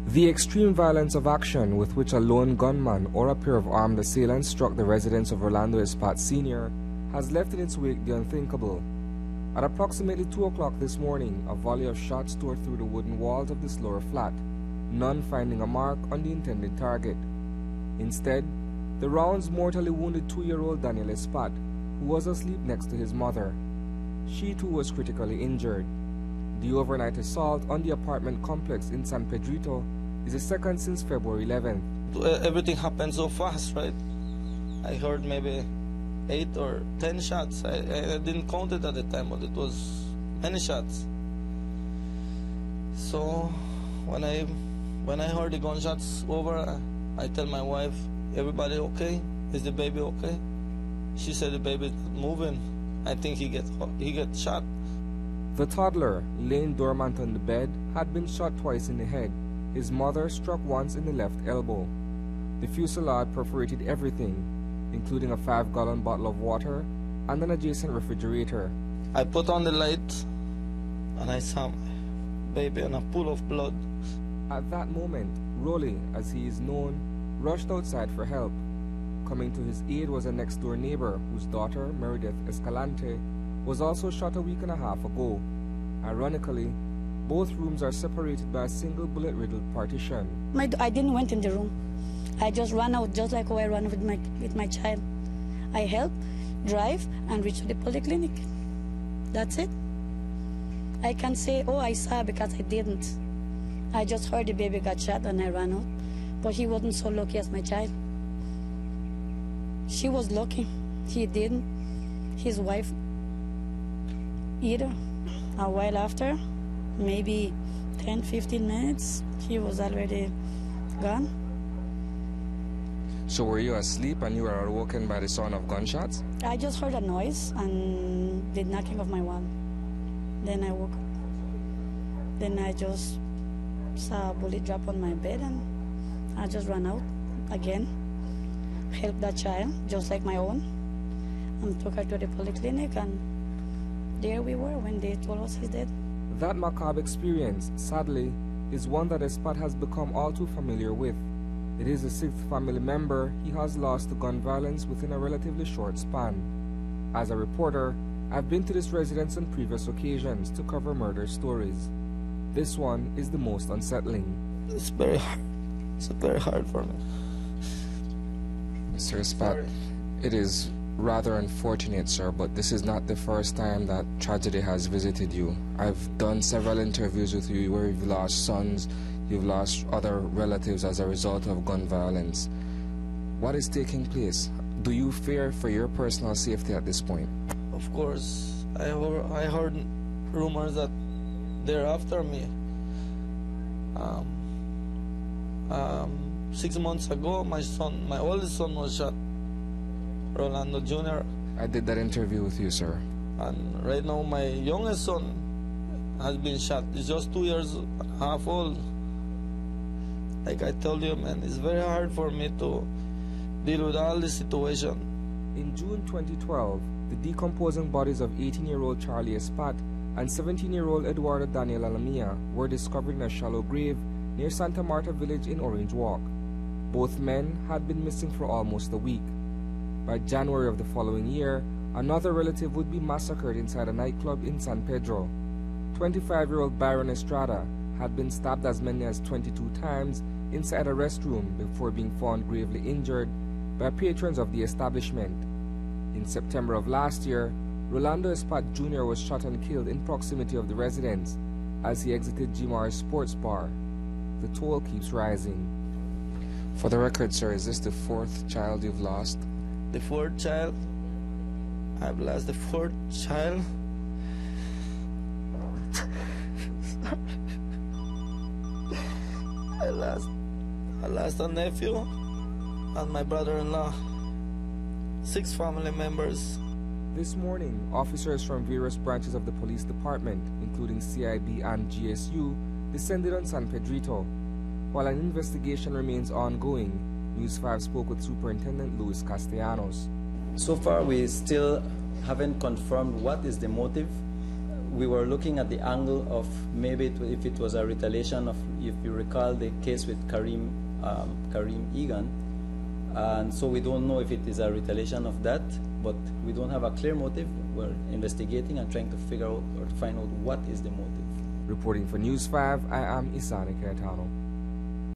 The extreme violence of action with which a lone gunman or a pair of armed assailants struck the residence of Rolando Espat Sr. has left in its wake the unthinkable. At approximately 2 o'clock this morning, a volley of shots tore through the wooden walls of this lower flat, none finding a mark on the intended target. Instead, the rounds mortally wounded 2-year-old Daniel Espat, who was asleep next to his mother. She too was critically injured. The overnight assault on the apartment complex in San Pedrito is the second since February 11th. Everything happened so fast, right? I heard maybe 8 or 10 shots. I didn't count it at the time, but it was many shots. So when I heard the gunshots over, I tell my wife, "Everybody okay? Is the baby okay?" She said the baby's moving. I think he get shot. The toddler, laying dormant on the bed, had been shot twice in the head. His mother struck once in the left elbow. The fusillade perforated everything, including a 5-gallon bottle of water and an adjacent refrigerator. I put on the light and I saw my baby in a pool of blood. At that moment, Rolly, as he is known, rushed outside for help. Coming to his aid was a next-door neighbor whose daughter, Meredith Escalante, was also shot a week and a half ago. Ironically, both rooms are separated by a single bullet-riddled partition. I didn't went in the room. I just ran out, just like how I ran with my child. I helped, drive, and reach the polyclinic. That's it. I can't say, oh, I saw, because I didn't. I just heard the baby got shot and I ran out. But he wasn't so lucky as my child. She was lucky. He didn't. His wife either. A while after, maybe 10, 15 minutes, he was already gone. So were you asleep and you were awoken by the sound of gunshots? I just heard a noise and the knocking of my wall. Then I woke up. Then I just saw a bullet drop on my bed and I just ran out again. Helped that child, just like my own, and took her to the polyclinic, and there we were when they told us he's dead. That macabre experience, sadly, is one that Espat has become all too familiar with. It is the 6th family member he has lost to gun violence within a relatively short span. As a reporter, I've been to this residence on previous occasions to cover murder stories. This one is the most unsettling. It's very hard. It's very hard for me. Mr. Espat, it is rather unfortunate, sir, but this is not the first time that tragedy has visited you. I've done several interviews with you where you've lost sons, you've lost other relatives as a result of gun violence. What is taking place? Do you fear for your personal safety at this point? Of course. I heard rumors that they're after me. 6 months ago, my oldest son was shot, Rolando Jr. I did that interview with you, sir. And right now, my youngest son has been shot. He's just 2 years and a half old. Like I told you, man, it's very hard for me to deal with all this situation. In June 2012, the decomposing bodies of 18-year-old Charlie Espat and 17-year-old Eduardo Daniel Alamia were discovered in a shallow grave near Santa Marta village in Orange Walk. Both men had been missing for almost a week. By January of the following year, another relative would be massacred inside a nightclub in San Pedro. 25-year-old Byron Estrada had been stabbed as many as 22 times inside a restroom before being found gravely injured by patrons of the establishment. In September of last year, Rolando Espat Jr. was shot and killed in proximity of the residence as he exited G-Mar's sports bar. The toll keeps rising. For the record, sir, is this the 4th child you've lost? The 4th child. I've lost the 4th child. I lost a nephew and my brother-in-law. 6 family members. This morning, officers from various branches of the police department, including CIB and GSU, descended on San Pedrito. While an investigation remains ongoing, News 5 spoke with Superintendent Luis Castellanos. So far, we still haven't confirmed what is the motive. we were looking at the angle of maybe if it was a retaliation of, if you recall the case with Karim Egan, and so we don't know if it is a retaliation of that, but we don't have a clear motive. We're investigating and trying to figure out or to find out what is the motive. Reporting for News 5, I am Isani Kaitano.